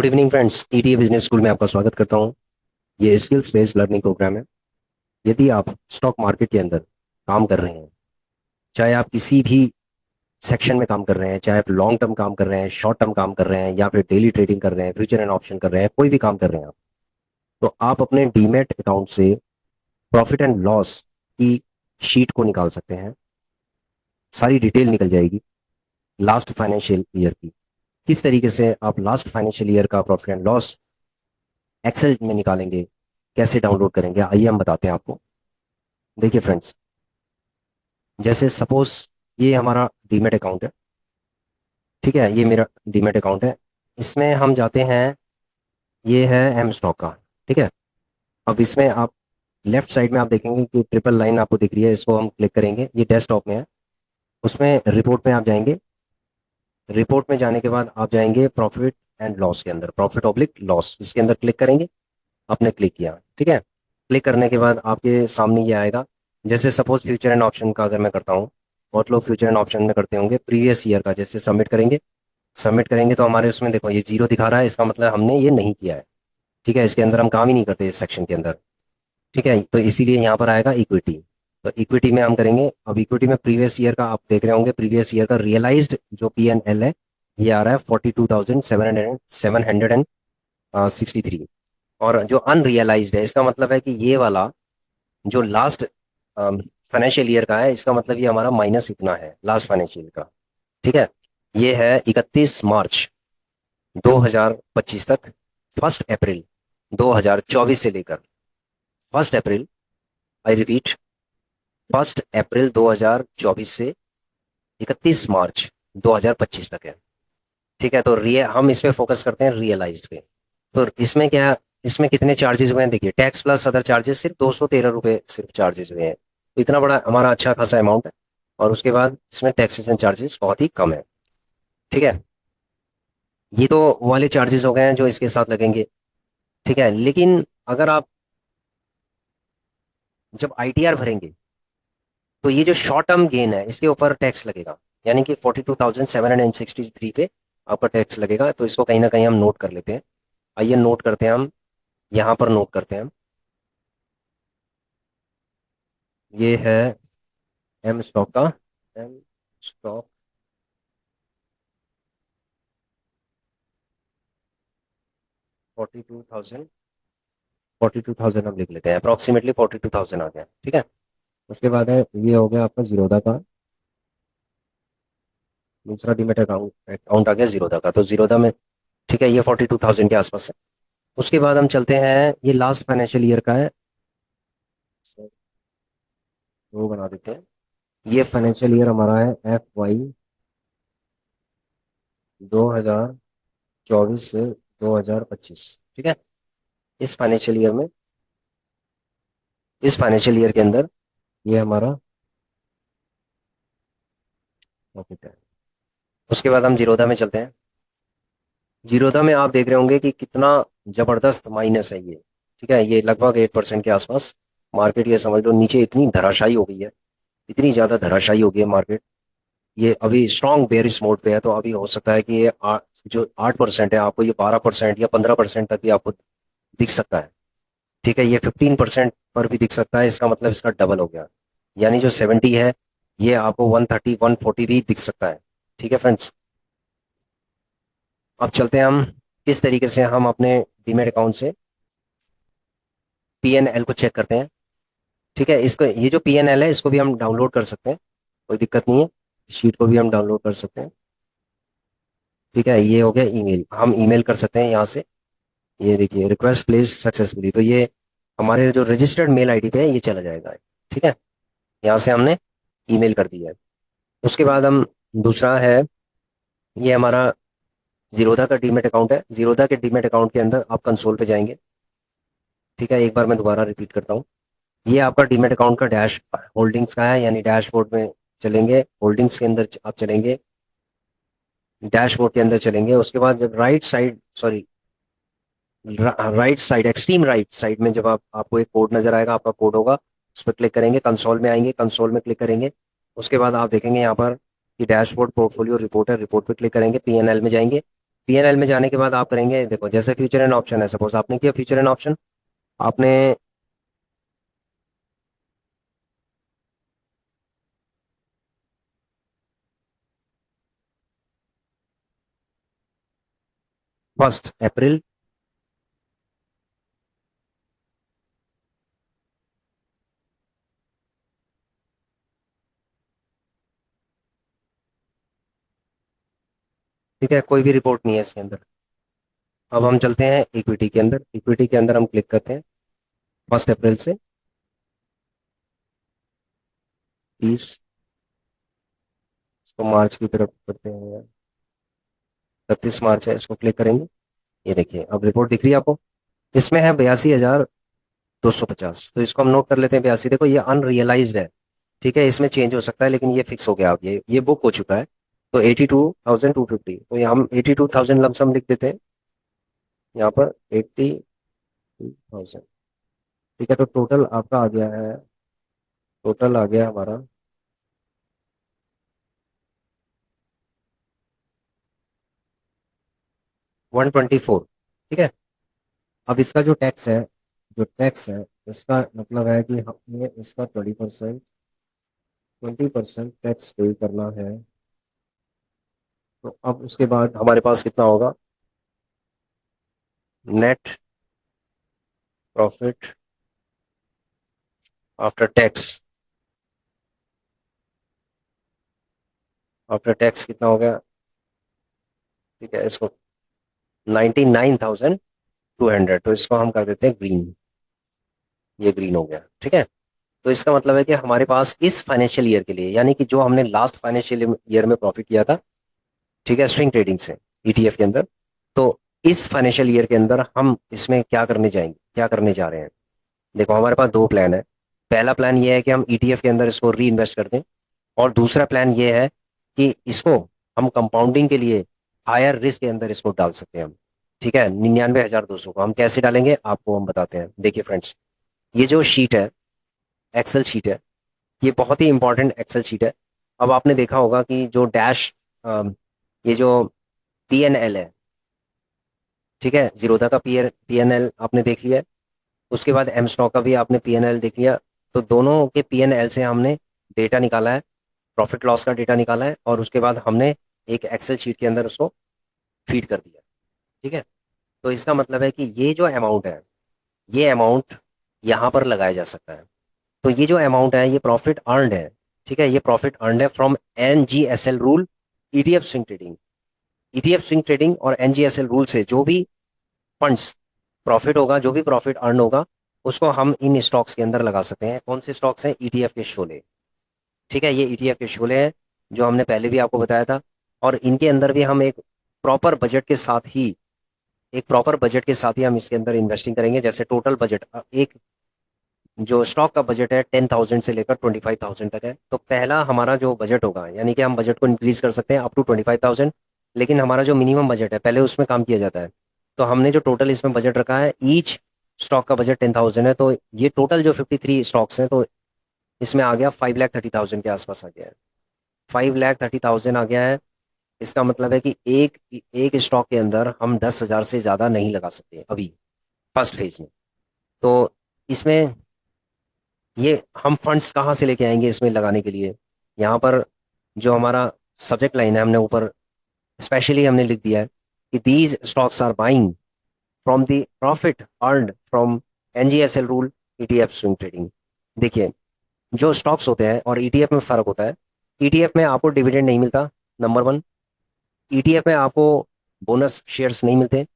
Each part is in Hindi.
Good evening friends, ETA business school में आपका स्वागत करता हूं। ये स्किल्स बेस्ड लर्निंग प्रोग्राम है। यदि आप स्टॉक मार्केट के अंदर काम कर रहे हैं, चाहे आप किसी भी सेक्शन में काम कर रहे हैं, चाहे आप लॉन्ग टर्म काम कर रहे हैं, शॉर्ट टर्म काम कर रहे हैं, या फिर डेली ट्रेडिंग कर रहे हैं, फ्यूचर एंड ऑप्शन कर रहे हैं, कोई भी काम कर रहे हैं आप, तो आप अपने डीमैट अकाउंट से प्रॉफिट एंड लॉस की शीट को निकाल सकते हैं। सारी डिटेल निकल जाएगी लास्ट फाइनेंशियल ईयर की। किस तरीके से आप लास्ट फाइनेंशियल ईयर का प्रॉफिट एंड लॉस एक्सेल में निकालेंगे, कैसे डाउनलोड करेंगे, आइए हम बताते हैं आपको। देखिए फ्रेंड्स, जैसे सपोज ये हमारा डीमेट अकाउंट है। ठीक है, ये मेरा डीमेट अकाउंट है। इसमें हम जाते हैं, ये है एम स्टॉक का। ठीक है, अब इसमें आप लेफ्ट साइड में आप देखेंगे कि ट्रिपल लाइन आपको दिख रही है, इसको हम क्लिक करेंगे। ये डेस्कटॉप में है। उसमें रिपोर्ट में आप जाएंगे। रिपोर्ट में जाने के बाद आप जाएंगे प्रॉफिट एंड लॉस के अंदर, प्रॉफिट ऑब्लिक लॉस, इसके अंदर क्लिक करेंगे। आपने क्लिक किया, ठीक है। क्लिक करने के बाद आपके सामने ये आएगा। जैसे सपोज फ्यूचर एंड ऑप्शन का अगर मैं करता हूँ, बहुत लोग फ्यूचर एंड ऑप्शन में करते होंगे, प्रीवियस ईयर का जैसे सबमिट करेंगे। सबमिट करेंगे तो हमारे उसमें देखो ये जीरो दिखा रहा है, इसका मतलब हमने ये नहीं किया है। ठीक है, इसके अंदर हम काम ही नहीं करते इस सेक्शन के अंदर। ठीक है, तो इसीलिए यहाँ पर आएगा इक्विटी। तो इक्विटी में हम करेंगे। अब इक्विटी में प्रीवियस ईयर का आप देख रहे होंगे, प्रीवियस ईयर का रियलाइज्ड जो P&L है, ये आ रहा है 42,763। और जो अनरियलाइज्ड है, इसका मतलब है कि ये वाला जो लास्ट फाइनेंशियल ईयर का है, इसका मतलब ये हमारा माइनस इतना है लास्ट फाइनेंशियल का। ठीक है, ये है 31 मार्च 2025 तक, 1 अप्रैल 2024 से लेकर 1 अप्रैल, आई रिपीट, 1 अप्रैल 2024 से 31 मार्च 2025 तक है। ठीक है, तो हम इस पे फोकस करते हैं रियलाइज्ड पे। तो इसमें क्या, इसमें कितने चार्जेस हुए हैं देखिए, टैक्स प्लस अदर चार्जेस सिर्फ 213 रुपये सिर्फ चार्जेस हुए हैं। तो इतना बड़ा हमारा अच्छा खासा अमाउंट है। और उसके बाद इसमें टैक्सेस एंड चार्जेस बहुत ही कम है। ठीक है, ये तो वाले चार्जेस हो गए हैं जो इसके साथ लगेंगे। ठीक है, लेकिन अगर आप जब आईटीआर भरेंगे, तो ये जो शॉर्ट टर्म गेन है, इसके ऊपर टैक्स लगेगा। यानी कि 42,763 पे आपका टैक्स लगेगा। तो इसको कहीं ना कहीं हम नोट कर लेते हैं। आइए नोट करते हैं हम, यहाँ पर नोट करते हैं हम। ये है एम स्टॉक का, एम स्टॉक 42,000, 42,000 हम लिख लेते हैं, अप्रोक्सीमेटली 42,000 आ गया। ठीक है, उसके बाद है, ये हो गया आपका जीरोधा का दूसरा डीमेट अकाउंट अकाउंट आ गया जीरोधा का। तो जीरोधा में, ठीक है, ये 42,000 के आसपास है। उसके बाद हम चलते हैं, ये लास्ट फाइनेंशियल ईयर का है, वो बना देते हैं। ये फाइनेंशियल ईयर हमारा है FY 2024 से 2025। ठीक है, इस फाइनेंशियल ईयर में, इस फाइनेंशियल ईयर के अंदर ये हमारा प्रॉफिट है। उसके बाद हम जीरोधा में चलते हैं। जीरोधा में आप देख रहे होंगे कि कितना जबरदस्त माइनस है ये। ठीक है, ये लगभग 8% के आसपास मार्केट, ये समझ लो नीचे इतनी धराशायी हो गई है, इतनी ज्यादा धराशायी हो गई है मार्केट। ये अभी स्ट्रॉन्ग बेरिश मोड पे है। तो अभी हो सकता है कि ये जो 8% है, आपको ये 12% या 15% तक भी आपको दिख सकता है। ठीक है, ये 15% पर भी दिख सकता है, इसका मतलब इसका डबल हो गया। यानी जो 70 है, ये आपको 130 140 भी दिख सकता है। ठीक है फ्रेंड्स, अब चलते हैं हम किस तरीके से हम अपने डीमेट अकाउंट से P&L को चेक करते हैं। ठीक है, इसको, ये जो P&L है, इसको भी हम डाउनलोड कर सकते हैं, कोई दिक्कत नहीं है। शीट को भी हम डाउनलोड कर सकते हैं। ठीक है, ये हो गया ईमेल, हम ईमेल कर सकते हैं यहाँ से। ये देखिए, रिक्वेस्ट प्लेस सक्सेसफुली, तो ये हमारे जो रजिस्टर्ड मेल आईडी पे है ये चला जाएगा। ठीक है, यहाँ से हमने ईमेल कर दिया है। उसके बाद हम, दूसरा है, ये हमारा जीरोधा का डीमेट अकाउंट है। जीरोधा के डीमेट अकाउंट के अंदर आप कंसोल पे जाएंगे। ठीक है, एक बार मैं दोबारा रिपीट करता हूँ। ये आपका डीमेट अकाउंट का डैश होल्डिंग्स का है, यानी डैशबोर्ड में चलेंगे, होल्डिंग्स के अंदर आप चलेंगे, डैशबोर्ड के अंदर चलेंगे। उसके बाद जब right side, sorry, right side, extreme right side में जब आपको एक कोड नजर आएगा, आपका कोड होगा, उस पर क्लिक करेंगे, कंसोल में आएंगे, कंसोल में क्लिक करेंगे। उसके बाद आप देखेंगे यहाँ पर कि डैशबोर्ड पोर्टफोलियो रिपोर्ट है, रिपोर्ट पे क्लिक करेंगे, P&L में जाएंगे। पीएनएल में जाने के बाद आप करेंगे, देखो जैसे फ्यूचर एंड ऑप्शन है, सपोज आपने किया फ्यूचर एंड ऑप्शन, आपने फर्स्ट अप्रैल, ठीक है, कोई भी रिपोर्ट नहीं है इसके अंदर। अब हम चलते हैं इक्विटी के अंदर, इक्विटी के अंदर हम क्लिक करते हैं, 1 अप्रैल से 30, इसको मार्च की तरफ करते हैं, 31 मार्च है, इसको क्लिक करेंगे। ये देखिए अब रिपोर्ट दिख रही है आपको, इसमें है 82,250, तो इसको हम नोट कर लेते हैं 82। देखो ये अनरियलाइज्ड है, ठीक है, इसमें चेंज हो सकता है लेकिन ये फिक्स हो गया, अब ये बुक हो चुका है। तो 82,250, तो ये हम 82,000 लमसम लिख देते हैं यहाँ पर, 82,000। ठीक है, तो टोटल आपका आ गया है, टोटल आ गया हमारा 124। ठीक है, अब इसका जो टैक्स है, जो टैक्स है, इसका मतलब है कि हमें इसका 20% टैक्स पे करना है। तो अब उसके बाद हमारे पास कितना होगा, net profit after tax, after tax कितना हो गया, ठीक है, इसको 99,200, तो इसको हम कर देते हैं ग्रीन, ये ग्रीन हो गया। ठीक है, तो इसका मतलब है कि हमारे पास इस फाइनेंशियल ईयर के लिए, यानी कि जो हमने लास्ट फाइनेंशियल ईयर में प्रॉफिट किया था, ठीक है, स्विंग ट्रेडिंग से ईटीएफ के अंदर, तो इस फाइनेंशियल ईयर के अंदर हम इसमें क्या करने जाएंगे, क्या करने जा रहे हैं। देखो हमारे पास दो प्लान है, पहला प्लान ये है कि हम ईटीएफ के अंदर इसको री इन्वेस्ट कर दें, और दूसरा प्लान ये है कि इसको हम कंपाउंडिंग के लिए हायर रिस्क के अंदर इसको डाल सकते हैं हम। ठीक है, 99,200 को हम कैसे डालेंगे आपको हम बताते हैं। देखिए फ्रेंड्स, ये जो शीट है, एक्सेल शीट है, ये बहुत ही इंपॉर्टेंट एक्सेल शीट है। अब आपने देखा होगा कि जो डैश, ये जो पीएनएल है, ठीक है, जीरोधा का पीएनएल आपने देख लिया है, उसके बाद एम स्टॉक का भी आपने पीएनएल देख लिया। तो दोनों के पीएनएल से हमने डेटा निकाला है, प्रॉफिट लॉस का डेटा निकाला है, और उसके बाद हमने एक एक्सेल शीट के अंदर उसको फीड कर दिया। ठीक है, तो इसका मतलब है कि ये जो अमाउंट है, ये अमाउंट यहाँ पर लगाया जा सकता है। तो ये जो अमाउंट है, ये प्रॉफिट अर्नड है। ठीक है, ये प्रॉफिट अर्नड है from NGSL rule, ETF swing trading, ETF swing trading और एनजीएसएल रूल से जो भी फंड्स प्रॉफिट होगा, जो भी प्रॉफिट अर्न होगा, उसको हम इन स्टॉक्स के अंदर लगा सकते हैं। कौन से स्टॉक्स हैं, ईटीएफ के शोले। ठीक है, ये ईटीएफ के शोले हैं, जो हमने पहले भी आपको बताया था, और इनके अंदर भी हम एक प्रॉपर बजट के साथ ही, एक प्रॉपर बजट के साथ ही हम इसके अंदर इन्वेस्टिंग करेंगे। जैसे टोटल बजट, एक जो स्टॉक का बजट है 10,000 से लेकर 25,000 तक है, तो पहला हमारा जो बजट होगा, यानी कि हम बजट को इंक्रीज कर सकते हैं अप टू 25,000, लेकिन हमारा जो मिनिमम बजट है पहले उसमें काम किया जाता है। तो हमने जो टोटल इसमें बजट रखा है, ईच स्टॉक का बजट 10,000 है, तो ये टोटल जो 53 स्टॉक्स हैं, तो इसमें आ गया 5,30,000 के आसपास आ गया है, 5,30,000 आ गया है। इसका मतलब है कि एक एक स्टॉक के अंदर हम 10,000 से ज़्यादा नहीं लगा सकते अभी फर्स्ट फेज में। तो इसमें ये हम फंड्स कहाँ से लेके आएंगे इसमें लगाने के लिए, यहाँ पर जो हमारा सब्जेक्ट लाइन है, हमने ऊपर स्पेशली हमने लिख दिया है कि these stocks are buying from the profit earned from NGSL rule ETF swing trading. देखिए, जो स्टॉक्स होते हैं और ईटीएफ में फर्क होता है, ईटीएफ में आपको डिविडेंड नहीं मिलता, नंबर वन। ईटीएफ में आपको बोनस शेयर्स नहीं मिलते।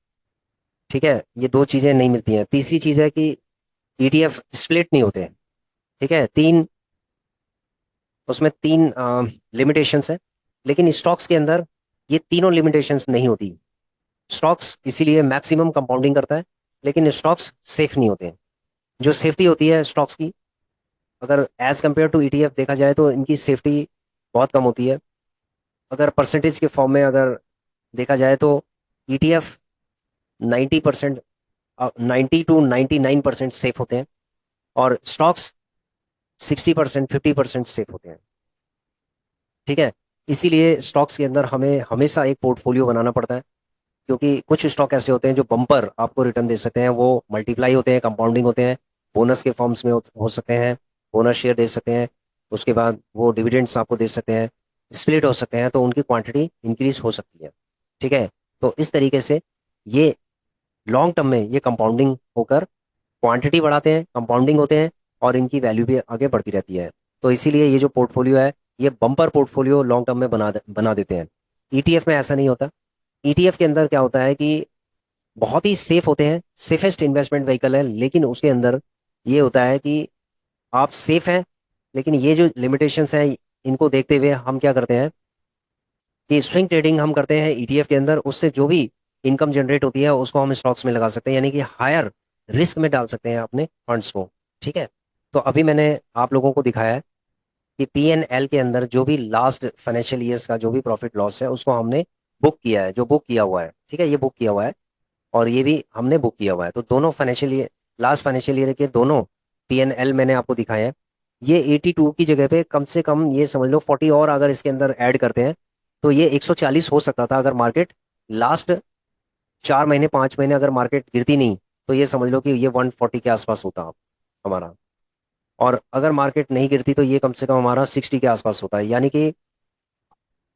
ठीक है, ये दो चीजें नहीं मिलती हैं। तीसरी चीज है कि ईटीएफ स्प्लिट नहीं होते। ठीक है, तीन, उसमें तीन लिमिटेशंस है, लेकिन स्टॉक्स के अंदर ये तीनों लिमिटेशंस नहीं होती। स्टॉक्स इसीलिए मैक्सिमम कंपाउंडिंग करता है, लेकिन स्टॉक्स सेफ नहीं होते हैं। जो सेफ्टी होती है स्टॉक्स की, अगर एज कंपेयर टू ईटीएफ देखा जाए तो इनकी सेफ्टी बहुत कम होती है। अगर परसेंटेज के फॉर्म में अगर देखा जाए तो ईटीएफ 90%, 90 to 99% सेफ होते हैं, और स्टॉक्स 60%, 50% सेफ होते हैं। ठीक है, इसीलिए स्टॉक्स के अंदर हमें हमेशा एक पोर्टफोलियो बनाना पड़ता है। क्योंकि कुछ स्टॉक ऐसे होते हैं जो बम्पर आपको रिटर्न दे सकते हैं, वो मल्टीप्लाई होते हैं, कंपाउंडिंग होते हैं, बोनस के फॉर्म्स में हो सकते हैं, बोनस शेयर दे सकते हैं, उसके बाद वो डिविडेंड्स आपको दे सकते हैं, स्प्लिट हो सकते हैं, तो उनकी क्वांटिटी इंक्रीज हो सकती है। ठीक है। तो इस तरीके से ये लॉन्ग टर्म में ये कंपाउंडिंग होकर क्वांटिटी बढ़ाते हैं, कंपाउंडिंग होते हैं, और इनकी वैल्यू भी आगे बढ़ती रहती है। तो इसीलिए ये जो पोर्टफोलियो है, ये बम्पर पोर्टफोलियो लॉन्ग टर्म में बना देते हैं। ईटीएफ में ऐसा नहीं होता। ईटीएफ के अंदर क्या होता है कि बहुत ही सेफ होते हैं, सेफेस्ट इन्वेस्टमेंट व्हीकल है, लेकिन उसके अंदर ये होता है कि आप सेफ हैं, लेकिन ये जो लिमिटेशंस हैं, इनको देखते हुए हम क्या करते हैं कि स्विंग ट्रेडिंग हम करते हैं ईटीएफ के अंदर। उससे जो भी इनकम जनरेट होती है उसको हम स्टॉक्स में लगा सकते हैं, यानी कि हायर रिस्क में डाल सकते हैं अपने फंड्स को। ठीक है। तो अभी मैंने आप लोगों को दिखाया है कि पीएनएल के अंदर जो भी लास्ट फाइनेंशियल ईयर्स का जो भी प्रॉफिट लॉस है उसको हमने बुक किया है, जो बुक किया हुआ है। ठीक है, ये बुक किया हुआ है, और ये भी हमने बुक किया हुआ है। तो दोनों financial year, last financial year के दोनों पीएनएल मैंने आपको दिखाए हैं। ये 82 की जगह पे कम से कम ये समझ लो 40 और अगर इसके अंदर ऐड करते हैं तो ये 140 हो सकता था, अगर मार्केट लास्ट 4 महीने 5 महीने अगर मार्केट गिरती नहीं, तो ये समझ लो कि ये 140 के आसपास होता हमारा। और अगर मार्केट नहीं गिरती तो ये कम से कम हमारा 60 के आसपास होता है। यानी कि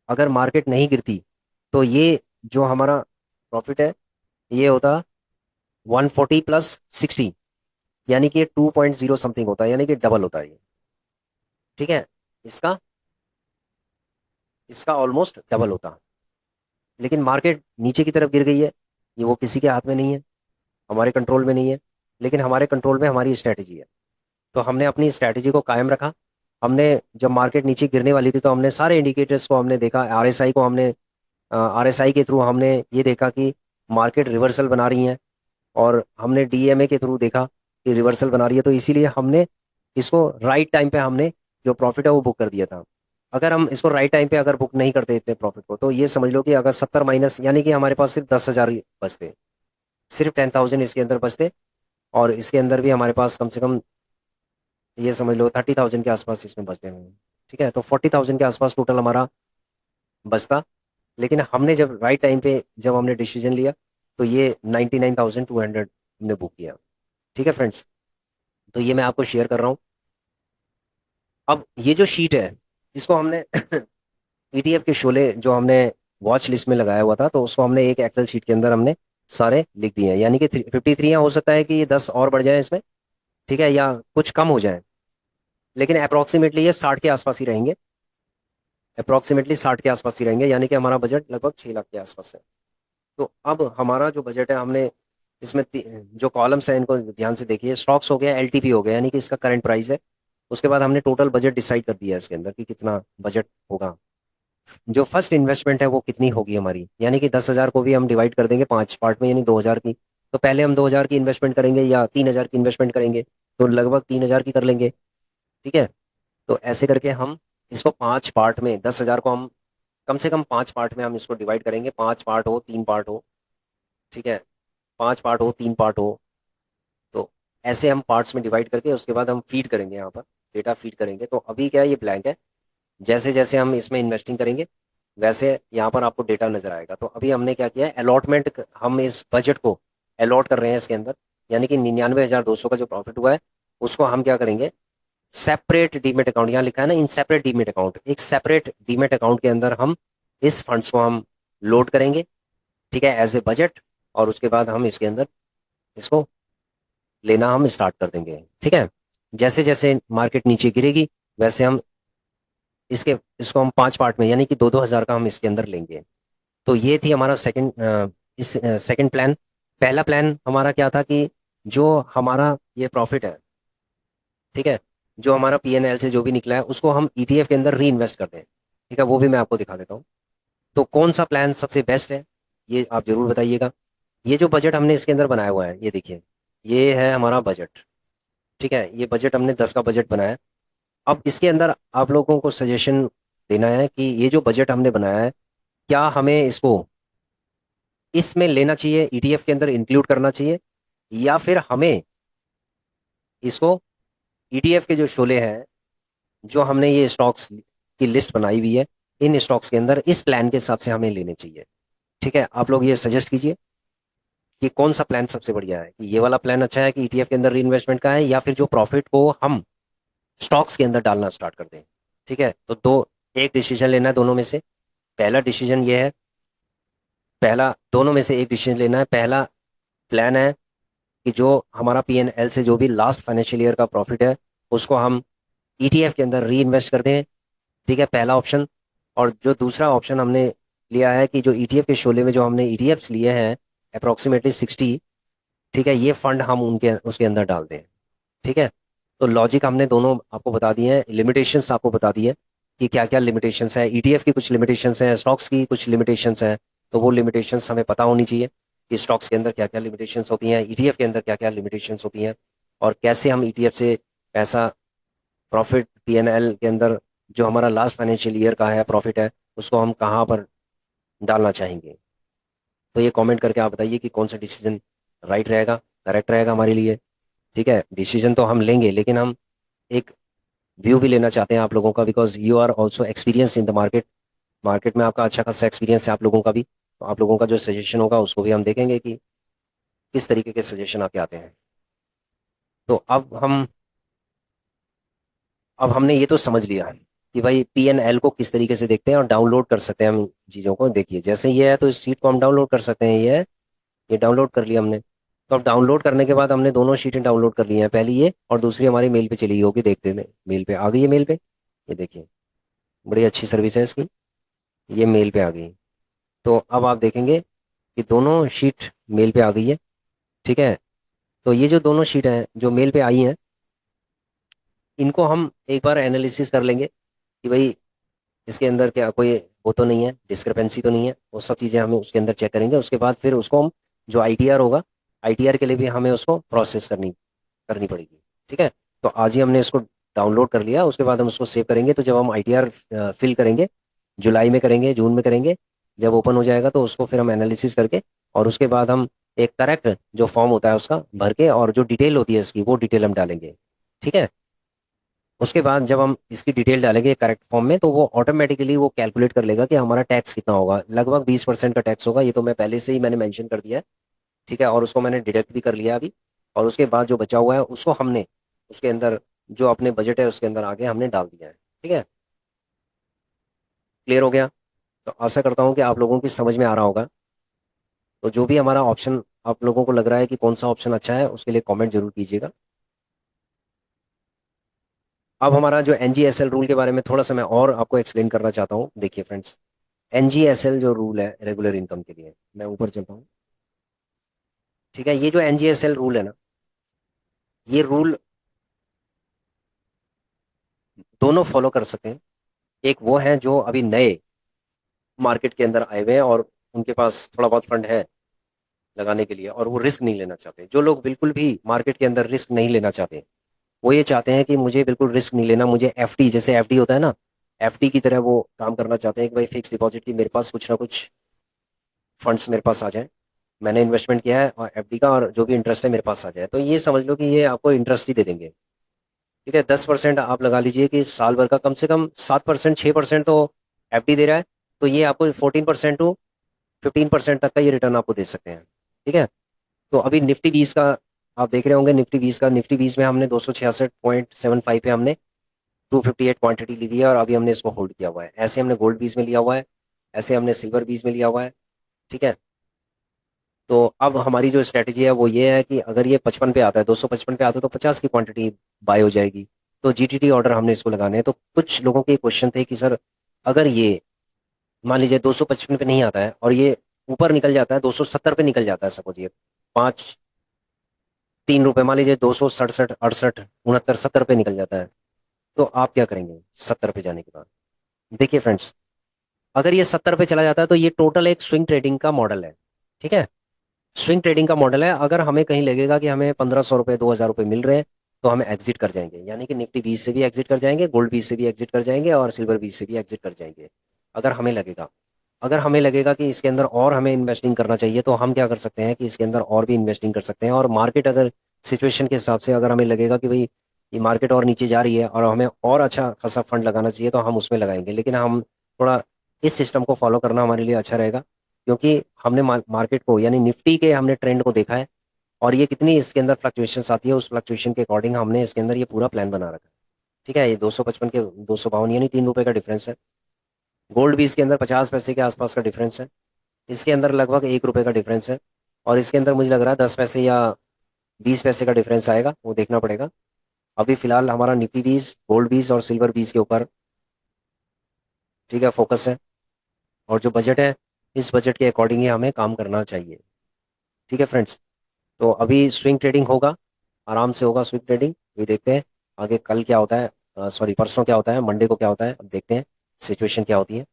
अगर मार्केट नहीं गिरती तो ये जो हमारा प्रॉफिट है ये होता 140 प्लस 60, यानी कि 2.0 समथिंग होता है, यानी कि डबल होता है ये। ठीक है। इसका इसका ऑलमोस्ट डबल होता। लेकिन मार्केट नीचे की तरफ गिर गई है, ये वो किसी के हाथ में नहीं है, हमारे कंट्रोल में नहीं है। लेकिन हमारे कंट्रोल में हमारी स्ट्रैटेजी है। तो हमने अपनी स्ट्रैटेजी को कायम रखा। हमने जब मार्केट नीचे गिरने वाली थी तो हमने सारे इंडिकेटर्स को हमने देखा, आरएसआई को हमने, आरएसआई के थ्रू हमने ये देखा कि मार्केट रिवर्सल बना रही है, और हमने डीएमए के थ्रू देखा कि रिवर्सल बना रही है। तो इसीलिए हमने इसको राइट टाइम पे हमने जो प्रॉफिट है वो बुक कर दिया था। अगर हम इसको राइट टाइम पे अगर बुक नहीं करते इतने प्रॉफिट को, तो ये समझ लो कि अगर 70 माइनस, यानी कि हमारे पास सिर्फ 10,000 बचते, सिर्फ 10,000 इसके अंदर बचते, और इसके अंदर भी हमारे पास कम से कम ये समझ लो 30,000 के आसपास इसमें बचते हैं। ठीक है, तो 40,000 के आसपास टोटल हमारा बचता। लेकिन हमने जब राइट टाइम पे जब हमने डिसीजन लिया तो ये 99,200 हमने बुक किया। ठीक है फ्रेंड्स, तो ये मैं आपको शेयर कर रहा हूँ। अब ये जो शीट है इसको हमने ईटीएफ के शोले जो हमने वॉच लिस्ट में लगाया हुआ था, तो उसको हमने एक एक्सेल शीट के अंदर हमने सारे लिख दिए हैं। यानी कि 53 हो सकता है कि ये 10 और बढ़ जाए इसमें, ठीक है, या कुछ कम हो जाए, लेकिन अप्रोक्सीमेटली ये 60 के आसपास ही रहेंगे। अप्रोक्सीमेटली 60 के आसपास ही रहेंगे, यानी कि हमारा बजट लगभग 6 लाख के आसपास है। तो अब हमारा जो बजट है, हमने इसमें जो कॉलम्स है इनको ध्यान से देखिए। स्टॉक्स हो गया, एलटीपी हो गया, यानी कि इसका करंट प्राइस है। उसके बाद हमने टोटल बजट डिसाइड कर दिया है इसके अंदर कि कितना बजट होगा। जो फर्स्ट इन्वेस्टमेंट है वो कितनी होगी हमारी, यानी कि 10,000 को भी हम डिवाइड कर देंगे 5 पार्ट में, यानी 2,000 की। तो पहले हम 2,000 की इन्वेस्टमेंट करेंगे या 3,000 की इन्वेस्टमेंट करेंगे, तो लगभग 3,000 की कर लेंगे। ठीक है। तो ऐसे करके हम इसको 5 पार्ट में, 10,000 को हम कम से कम 5 पार्ट में हम इसको डिवाइड करेंगे। 5 पार्ट हो, 3 पार्ट हो, ठीक है, 5 पार्ट हो, 3 पार्ट हो। तो ऐसे हम पार्ट्स में डिवाइड करके उसके बाद हम फीड करेंगे, यहाँ पर डेटा फीड करेंगे। तो अभी क्या है, ये ब्लैंक है। जैसे जैसे हम इसमें इन्वेस्टिंग करेंगे वैसे यहाँ पर आपको डेटा नजर आएगा। तो अभी हमने क्या किया है, अलॉटमेंट, हम इस बजट को अलॉट कर रहे हैं इसके अंदर। यानी कि 99,200 का जो प्रॉफिट हुआ है उसको हम क्या करेंगे, सेपरेट डीमेट अकाउंट, यहाँ लिखा है ना इन सेपरेट डीमेट अकाउंट, एक सेपरेट डीमेट अकाउंट के अंदर हम इस फंड्स को हम लोड करेंगे। ठीक है, एज ए बजट। और उसके बाद हम इसके अंदर इसको लेना हम स्टार्ट कर देंगे। ठीक है। जैसे जैसे मार्केट नीचे गिरेगी वैसे हम इसके इसको हम 5 पार्ट में, यानी कि 2-2 हज़ार का हम इसके अंदर लेंगे। तो ये थी हमारा इस सेकंड प्लान। पहला प्लान हमारा क्या था कि जो हमारा ये प्रॉफिट है, ठीक है, जो हमारा पीएनएल से जो भी निकला है उसको हम ईटीएफ के अंदर री इन्वेस्ट करते हैं। ठीक है, वो भी मैं आपको दिखा देता हूँ। तो कौन सा प्लान सबसे बेस्ट है ये आप जरूर बताइएगा। ये जो बजट हमने इसके अंदर बनाया हुआ है, ये देखिए, ये है हमारा बजट। ठीक है, ये बजट हमने 10 का बजट बनाया है। अब इसके अंदर आप लोगों को सजेशन देना है कि ये जो बजट हमने बनाया है, क्या हमें इसको इसमें लेना चाहिए, ईटीएफ के अंदर इंक्लूड करना चाहिए, या फिर हमें इसको ईटीएफ के जो शोले हैं, जो हमने ये स्टॉक्स की लिस्ट बनाई हुई है, इन स्टॉक्स के अंदर इस प्लान के हिसाब से हमें लेने चाहिए। ठीक है, आप लोग ये सजेस्ट कीजिए कि कौन सा प्लान सबसे बढ़िया है, कि ये वाला प्लान अच्छा है कि ईटीएफ के अंदर री इन्वेस्टमेंट का है, या फिर जो प्रॉफिट को हम स्टॉक्स के अंदर डालना स्टार्ट कर दें। ठीक है, तो एक डिसीजन लेना है दोनों में से। पहला डिसीजन ये है, पहला दोनों में से एक डिसीजन लेना है। पहला प्लान है कि जो हमारा पीएनएल से जो भी लास्ट फाइनेंशियल ईयर का प्रॉफिट है, उसको हम ईटीएफ के अंदर री इन्वेस्ट कर दें। ठीक है, पहला ऑप्शन। और जो दूसरा ऑप्शन हमने लिया है कि जो ईटीएफ के शोले में जो हमने ईटीएफ्स लिए हैं अप्रोक्सीमेटली 60, ठीक है, ये फंड हम उनके उसके अंदर डाल दें। ठीक है, तो लॉजिक हमने दोनों आपको बता दिए हैं, लिमिटेशंस आपको बता दी है कि क्या क्या लिमिटेशंस है, ईटीएफ की कुछ लिमिटेशंस हैं, स्टॉक्स की कुछ लिमिटेशंस हैं। तो वो लिमिटेशंस हमें पता होनी चाहिए कि स्टॉक्स के अंदर क्या क्या लिमिटेशंस होती हैं, ईटीएफ के अंदर क्या क्या लिमिटेशंस होती हैं, और कैसे हम ईटीएफ से पैसा प्रॉफिट पीएनएल के अंदर जो हमारा लास्ट फाइनेंशियल ईयर का है प्रॉफिट है, उसको हम कहाँ पर डालना चाहेंगे। तो ये कमेंट करके आप बताइए कि कौन सा डिसीजन राइट रहेगा, करेक्ट रहेगा हमारे लिए। ठीक है, डिसीजन तो हम लेंगे, लेकिन हम एक व्यू भी लेना चाहते हैं आप लोगों का, because you are also experience in the market. Market में आपका अच्छा खासा एक्सपीरियंस है आप लोगों का भी, तो आप लोगों का जो सजेशन होगा उसको भी हम देखेंगे कि किस तरीके के सजेशन आपके आते हैं। तो अब हमने ये तो समझ लिया कि भाई पीएनएल को किस तरीके से देखते हैं और डाउनलोड कर सकते हैं हम चीज़ों को। देखिए जैसे ये है तो इस शीट को हम डाउनलोड कर सकते हैं, ये डाउनलोड कर लिया हमने। तो अब डाउनलोड करने के बाद हमने दोनों शीटें डाउनलोड कर ली हैं, पहली ये और दूसरी हमारी मेल पे चली गई होगी, देखते हैं मेल पे आ गई है। मेल पे ये देखिए, बड़ी अच्छी सर्विस है इसकी, ये मेल पे आ गई। तो अब आप देखेंगे कि दोनों शीट मेल पे आ गई है। ठीक है, तो ये जो दोनों शीट हैं जो मेल पे आई हैं, इनको हम एक बार एनालिसिस कर लेंगे कि भाई इसके अंदर क्या कोई वो तो नहीं है, डिस्क्रिपेंसी तो नहीं है। वो सब चीज़ें हमें उसके अंदर चेक करेंगे। उसके बाद फिर उसको हम जो आईटीआर होगा, आईटीआर के लिए भी हमें उसको प्रोसेस करनी करनी पड़ेगी। ठीक है, तो आज ही हमने इसको डाउनलोड कर लिया, उसके बाद हम उसको सेव करेंगे। तो जब हम आईटीआर फिल करेंगे, जुलाई में करेंगे, जून में करेंगे, जब ओपन हो जाएगा तो उसको फिर हम एनालिसिस करके, और उसके बाद हम एक करेक्ट जो फॉर्म होता है उसका भर के, और जो डिटेल होती है इसकी वो डिटेल हम डालेंगे। ठीक है, उसके बाद जब हम इसकी डिटेल डालेंगे करेक्ट फॉर्म में, तो वो ऑटोमेटिकली वो कैलकुलेट कर लेगा कि हमारा टैक्स कितना होगा। लगभग 20% का टैक्स होगा, ये तो मैं पहले से ही मैंने मेंशन कर दिया है। ठीक है, और उसको मैंने डिडक्ट भी कर लिया अभी। और उसके बाद जो बचा हुआ है उसको हमने उसके अंदर जो अपने बजट है उसके अंदर आगे हमने डाल दिया है। ठीक है, क्लियर हो गया? तो आशा करता हूँ कि आप लोगों की समझ में आ रहा होगा। तो जो भी हमारा ऑप्शन आप लोगों को लग रहा है कि कौन सा ऑप्शन अच्छा है, उसके लिए कमेंट जरूर कीजिएगा। अब हमारा जो एनजीएसएल रूल के बारे में थोड़ा सा मैं और आपको एक्सप्लेन करना चाहता हूँ। देखिए फ्रेंड्स, एनजीएसएल जो रूल है रेगुलर इनकम के लिए, मैं ऊपर चलता हूँ। ठीक है, ये जो एनजीएसएल रूल है ना, ये रूल दोनों फॉलो कर सकते हैं। एक वो है जो अभी नए मार्केट के अंदर आए हुए हैं और उनके पास थोड़ा बहुत फंड है लगाने के लिए, और वो रिस्क नहीं लेना चाहते। जो लोग बिल्कुल भी मार्केट के अंदर रिस्क नहीं लेना चाहते, वो ये चाहते हैं कि मुझे बिल्कुल रिस्क नहीं लेना, मुझे एफडी, जैसे एफडी होता है ना, एफडी की तरह वो काम करना चाहते हैं कि भाई फिक्स डिपॉजिट की मेरे पास कुछ ना कुछ फंड्स मेरे पास आ जाए, मैंने इन्वेस्टमेंट किया है और एफडी का, और जो भी इंटरेस्ट है मेरे पास आ जाए। तो ये समझ लो कि ये आपको इंटरेस्ट ही दे देंगे। ठीक है, 10% आप लगा लीजिए कि साल भर का कम से कम 7%, 6% तो एफडी दे रहा है। तो ये आपको 14% टू 15% तक का ये रिटर्न आपको दे सकते हैं। ठीक है, तो अभी निफ्टी 20 का आप देख रहे होंगे, निफ्टी 20 में हमने 266.75 पे हमने 258 क्वांटिटी ली हुई है, और अभी हमने इसको होल्ड किया हुआ है। ऐसे हमने गोल्ड 20 में लिया हुआ है, ऐसे हमने सिल्वर 20 में लिया हुआ है। ठीक है, तो अब हमारी जो स्ट्रेटेजी है वो ये है कि अगर ये 55 पे आता है, 255 पे आता है, तो 50 की क्वांटिटी बाय हो जाएगी। तो जीटीटी ऑर्डर हमने इसको लगाने हैं। तो कुछ लोगों के क्वेश्चन थे कि सर, अगर ये मान लीजिए 255 पे नहीं आता है और ये ऊपर निकल जाता है, 270 पे निकल जाता है, सपोज ये 3 रुपए, मान लीजिए 267, 68, 69, 70 पे निकल जाता है, तो आप क्या करेंगे 70 पे जाने के बाद? देखिए फ्रेंड्स, अगर ये 70 पे चला जाता है तो ये टोटल एक स्विंग ट्रेडिंग का मॉडल है। ठीक है, स्विंग ट्रेडिंग का मॉडल है। अगर हमें कहीं लगेगा कि हमें 1500 रुपये, 2000 रुपये मिल रहे हैं, तो हमें एग्जिट कर जाएंगे, यानी कि निफ्टी 20 से भी एग्जिट कर जाएंगे, गोल्ड 20 से भी एग्जिट कर जाएंगे, और सिल्वर 20 से भी एग्जिट कर जाएंगे। अगर हमें लगेगा, अगर हमें लगेगा कि इसके अंदर और हमें इन्वेस्टिंग करना चाहिए, तो हम क्या कर सकते हैं कि इसके अंदर और भी इन्वेस्टिंग कर सकते हैं। और मार्केट अगर सिचुएशन के हिसाब से अगर हमें लगेगा कि भाई ये मार्केट और नीचे जा रही है और हमें और अच्छा खासा फंड लगाना चाहिए, तो हम उसमें लगाएंगे। लेकिन हम थोड़ा इस सिस्टम को फॉलो करना हमारे लिए अच्छा रहेगा, क्योंकि हमने मार्केट को यानी निफ्टी के हमने ट्रेंड को देखा है, और ये कितनी इसके अंदर फ्लक्चुएशंस आती है, उस फ्लक्चुएशन के अकॉर्डिंग हमने इसके अंदर ये पूरा प्लान बना रखा है। ठीक है, ये 255 के 252 यानी 3 रुपए का डिफरेंस है। गोल्ड भी इसके अंदर 50 पैसे के आसपास का डिफरेंस है। इसके अंदर लगभग 1 रुपए का डिफरेंस है। और इसके अंदर मुझे लग रहा है 10 पैसे या 20 पैसे का डिफरेंस आएगा, वो देखना पड़ेगा। अभी फिलहाल हमारा निफ्टी 20, गोल्ड 20 और सिल्वर 20 के ऊपर, ठीक है, फोकस है। और जो बजट है, इस बजट के अकॉर्डिंग ही हमें काम करना चाहिए। ठीक है फ्रेंड्स, तो अभी स्विंग ट्रेडिंग होगा, आराम से होगा स्विंग ट्रेडिंग। अभी देखते हैं आगे कल क्या होता है, सॉरी परसों क्या होता है, मंडे को क्या होता है, अब देखते हैं सिचुएशन क्या होती है।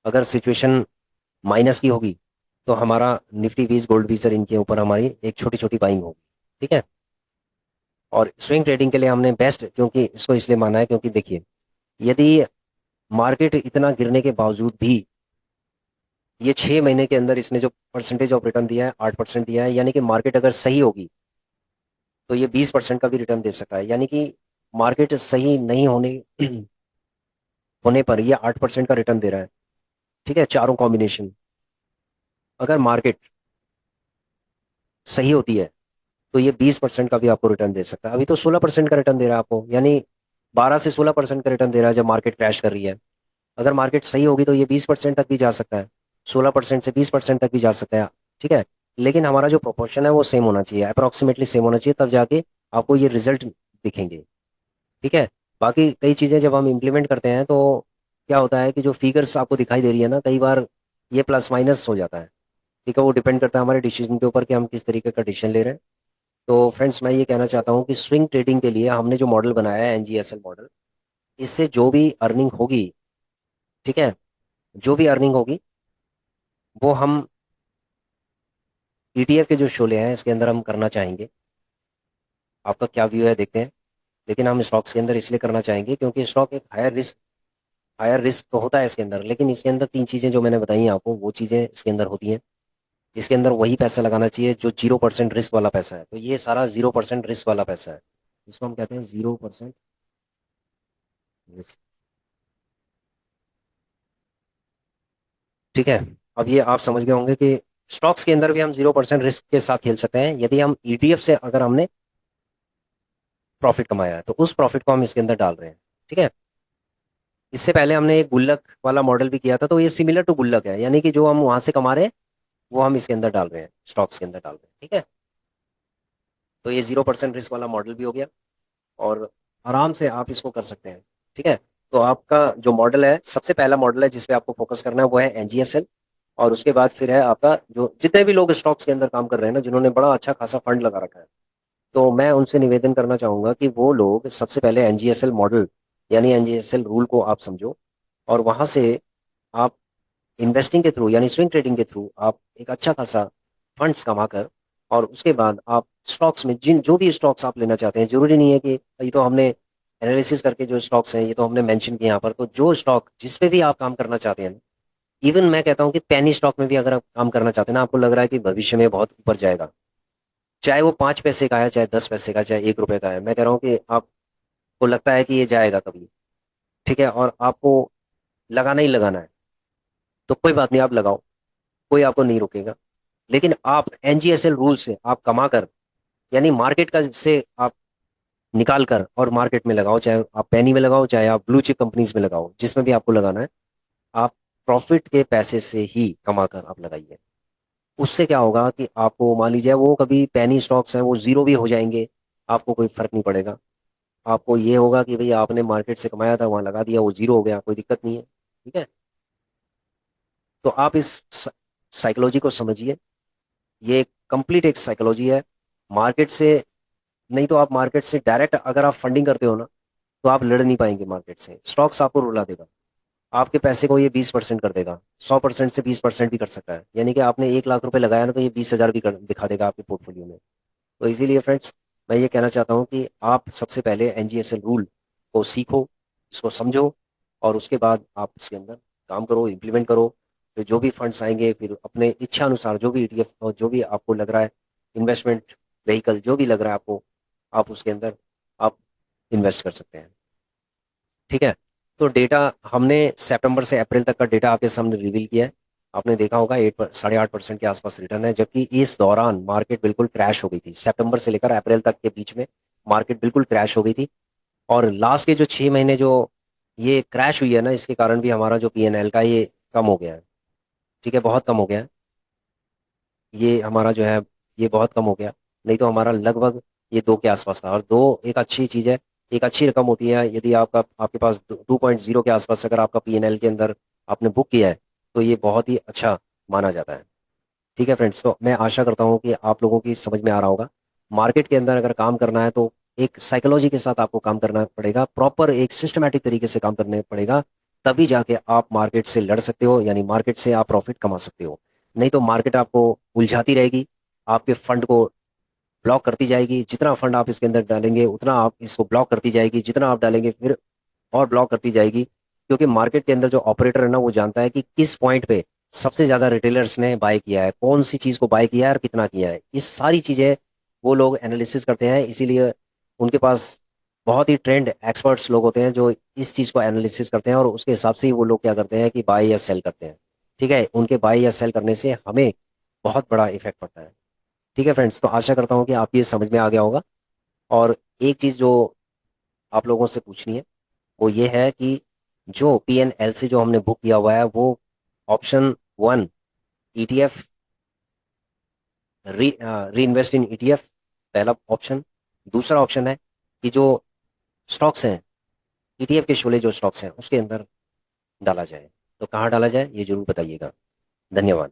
अगर सिचुएशन माइनस की होगी तो हमारा निफ्टी 20, गोल्ड 20 और इनके ऊपर हमारी एक छोटी छोटी बाइंग होगी। ठीक है, और स्विंग ट्रेडिंग के लिए हमने बेस्ट क्योंकि इसको इसलिए माना है क्योंकि देखिए, यदि मार्केट इतना गिरने के बावजूद भी ये 6 महीने के अंदर इसने जो परसेंटेज ऑफ रिटर्न दिया है 8% दिया है, यानी कि मार्केट अगर सही होगी तो ये 20% का भी रिटर्न दे सकता है। यानी कि मार्केट सही नहीं होने होने पर ये 8% का रिटर्न दे रहा है। ठीक है, चारों कॉम्बिनेशन। अगर मार्केट सही होती है तो ये 20% का भी आपको रिटर्न दे सकता है। अभी तो 16% का रिटर्न दे रहा है आपको, यानी 12 से 16% का रिटर्न दे रहा है जब मार्केट क्रैश कर रही है। अगर मार्केट सही होगी तो ये 20% तक भी जा सकता है, 16% से 20% तक भी जा सकता है। ठीक है, लेकिन हमारा जो प्रोपोर्शन है वो सेम होना चाहिए, अप्रोक्सीमेटली सेम होना चाहिए, तब जाके आपको ये रिजल्ट दिखेंगे। ठीक है, बाकी कई चीज़ें जब हम इम्प्लीमेंट करते हैं तो क्या होता है कि जो फिगर्स आपको दिखाई दे रही है ना, कई बार ये प्लस माइनस हो जाता है। ठीक है, वो डिपेंड करता है हमारे डिसीजन के ऊपर कि हम किस तरीके का डिसीजन ले रहे हैं। तो फ्रेंड्स, मैं ये कहना चाहता हूँ कि स्विंग ट्रेडिंग के लिए हमने जो मॉडल बनाया है, एनजीएसएल मॉडल, इससे जो भी अर्निंग होगी, ठीक है, जो भी अर्निंग होगी वो हम ईटीएफ के जो शोले हैं इसके अंदर हम करना चाहेंगे। आपका क्या व्यू है देखते हैं। लेकिन हम स्टॉक्स के अंदर इसलिए करना चाहेंगे क्योंकि स्टॉक एक हायर रिस्क तो होता है इसके अंदर, लेकिन इसके अंदर 3 चीज़ें जो मैंने बताई हैं आपको, वो चीज़ें इसके अंदर होती हैं। इसके अंदर वही पैसा लगाना चाहिए जो 0% रिस्क वाला पैसा है। तो ये सारा 0% रिस्क वाला पैसा है, इसको हम कहते हैं 0% रिस्क। ठीक है, अब ये आप समझ गए होंगे कि स्टॉक्स के अंदर भी हम 0% रिस्क के साथ खेल सकते हैं यदि हम ईटीएफ से अगर हमने प्रॉफिट कमाया है तो उस प्रॉफिट को हम इसके अंदर डाल रहे हैं। ठीक है, इससे पहले हमने एक गुल्लक वाला मॉडल भी किया था, तो ये सिमिलर टू गुल्लक है, यानी कि जो हम वहां से कमा रहे हैं वो हम इसके अंदर डाल रहे हैं, स्टॉक्स के अंदर डाल रहे हैं। ठीक है, तो ये 0% रिस्क वाला मॉडल भी हो गया, और आराम से आप इसको कर सकते हैं। ठीक है, तो आपका जो मॉडल है, सबसे पहला मॉडल है जिसपे आपको फोकस करना है वो है एनजीएसएल। और उसके बाद फिर है आपका, जो जितने भी लोग स्टॉक्स के अंदर काम कर रहे हैं ना, जिन्होंने बड़ा अच्छा खासा फंड लगा रखा है, तो मैं उनसे निवेदन करना चाहूंगा कि वो लोग सबसे पहले एनजीएसएल मॉडल यानी एनजीएसएल रूल को आप समझो, और वहां से आप इन्वेस्टिंग के थ्रू यानी स्विंग ट्रेडिंग के थ्रू आप एक अच्छा खासा फंड्स कमा कर, और उसके बाद आप स्टॉक्स में जिन जो भी स्टॉक्स आप लेना चाहते हैं, जरूरी नहीं है कि ये तो हमने एनालिसिस करके जो स्टॉक्स हैं ये तो हमने मेंशन किए यहाँ पर, तो जो स्टॉक जिस पे भी आप काम करना चाहते हैं, इवन मैं कहता हूँ कि पेनी स्टॉक में भी अगर आप काम करना चाहते हैं ना, आपको लग रहा है कि भविष्य में बहुत ऊपर जाएगा, चाहे वो 5 पैसे का है, चाहे 10 पैसे का, चाहे 1 रुपए का है, मैं कह रहा हूँ कि आपको लगता है कि ये जाएगा कभी, ठीक है, और आपको लगाना ही लगाना है, तो कोई बात नहीं, आप लगाओ, कोई आपको नहीं रोकेगा। लेकिन आप एनजीएसएल रूल से आप कमा कर, यानी मार्केट का से आप निकाल कर और मार्केट में लगाओ, चाहे आप पैनी में लगाओ, चाहे आप ब्लू चिप कंपनीज में लगाओ, जिसमें भी आपको लगाना है, आप प्रॉफिट के पैसे से ही कमा कर आप लगाइए। उससे क्या होगा कि आपको मान लीजिए वो कभी पैनी स्टॉक्स हैं वो जीरो भी हो जाएंगे, आपको कोई फर्क नहीं पड़ेगा। आपको ये होगा कि भाई आपने मार्केट से कमाया था, वहां लगा दिया, वो जीरो हो गया, कोई दिक्कत नहीं है। ठीक है, तो आप इस साइकोलॉजी को समझिए, ये कंप्लीट एक साइकोलॉजी है। मार्केट से नहीं तो आप मार्केट से डायरेक्ट अगर आप फंडिंग करते हो ना, तो आप लड़ नहीं पाएंगे मार्केट से, स्टॉक्स आपको रुला देगा, आपके पैसे को ये 20% कर देगा, 100% से 20% भी कर सकता है, यानी कि आपने 1 लाख रुपए लगाया ना, तो ये 20,000 भी दिखा देगा आपके पोर्टफोलियो में। तो इसीलिए फ्रेंड्स, मैं ये कहना चाहता हूँ कि आप सबसे पहले एनजीएसएल रूल को सीखो, इसको समझो, और उसके बाद आप इसके अंदर काम करो, इम्प्लीमेंट करो। फिर जो भी फंड्स आएंगे, फिर अपने इच्छा अनुसार जो भी ईटीएफ और जो भी आपको लग रहा है, इन्वेस्टमेंट व्हीकल जो भी लग रहा है आपको, आप उसके अंदर आप इन्वेस्ट कर सकते हैं। ठीक है, तो डेटा हमने सितंबर से अप्रैल तक का डेटा आपके सामने रिवील किया है। आपने देखा होगा 8 8.5% के आसपास रिटर्न है, जबकि इस दौरान मार्केट बिल्कुल क्रैश हो गई थी। सितंबर से लेकर अप्रैल तक के बीच में मार्केट बिल्कुल क्रैश हो गई थी। और लास्ट के जो 6 महीने जो ये क्रैश हुई है ना, इसके कारण भी हमारा जो पीएनएल का ये कम हो गया है। ठीक है, बहुत कम हो गया है। ये हमारा जो है ये बहुत कम हो गया। नहीं तो हमारा लगभग ये 2 के आसपास था। और 2 एक अच्छी चीज़ है, एक अच्छी रकम होती है। यदि आपका आपके पास 2.0 के आसपास अगर आपका पीएनएल के अंदर आपने बुक किया है, तो ये बहुत ही अच्छा माना जाता है। ठीक है फ्रेंड्स, तो मैं आशा करता हूँ कि आप लोगों की समझ में आ रहा होगा। मार्केट के अंदर अगर काम करना है तो एक साइकोलॉजी के साथ आपको काम करना पड़ेगा, प्रॉपर एक सिस्टमैटिक तरीके से काम करने पड़ेगा। तभी जाके आप मार्केट से लड़ सकते हो, यानी मार्केट से आप प्रॉफिट कमा सकते हो। नहीं तो मार्केट आपको उलझाती रहेगी, आपके फंड को ब्लॉक करती जाएगी। जितना फंड आप इसके अंदर डालेंगे उतना आप इसको ब्लॉक करती जाएगी, जितना आप डालेंगे फिर और ब्लॉक करती जाएगी। क्योंकि मार्केट के अंदर जो ऑपरेटर है ना, वो जानता है कि किस पॉइंट पे सबसे ज्यादा रिटेलर्स ने बाय किया है, कौन सी चीज को बाय किया है और कितना किया है। इस सारी चीजें वो लोग एनालिसिस करते हैं। इसीलिए उनके पास बहुत ही ट्रेंड एक्सपर्ट्स लोग होते हैं जो इस चीज को एनालिसिस करते हैं, और उसके हिसाब से ही वो लोग क्या करते हैं कि बाय या सेल करते हैं। ठीक है, उनके बाय या सेल करने से हमें बहुत बड़ा इफेक्ट पड़ता है। ठीक है फ्रेंड्स, तो आशा करता हूँ कि आप ये समझ में आ गया होगा। और एक चीज जो आप लोगों से पूछनी है वो ये है कि जो पीएनएल से जो हमने बुक किया हुआ है वो ऑप्शन 1 ईटीएफ, री इन्वेस्ट इन ईटीएफ, पहला ऑप्शन। दूसरा ऑप्शन है कि जो स्टॉक्स हैं, ईटीएफ के शोले जो स्टॉक्स हैं उसके अंदर डाला जाए। तो कहाँ डाला जाए ये जरूर बताइएगा। धन्यवाद।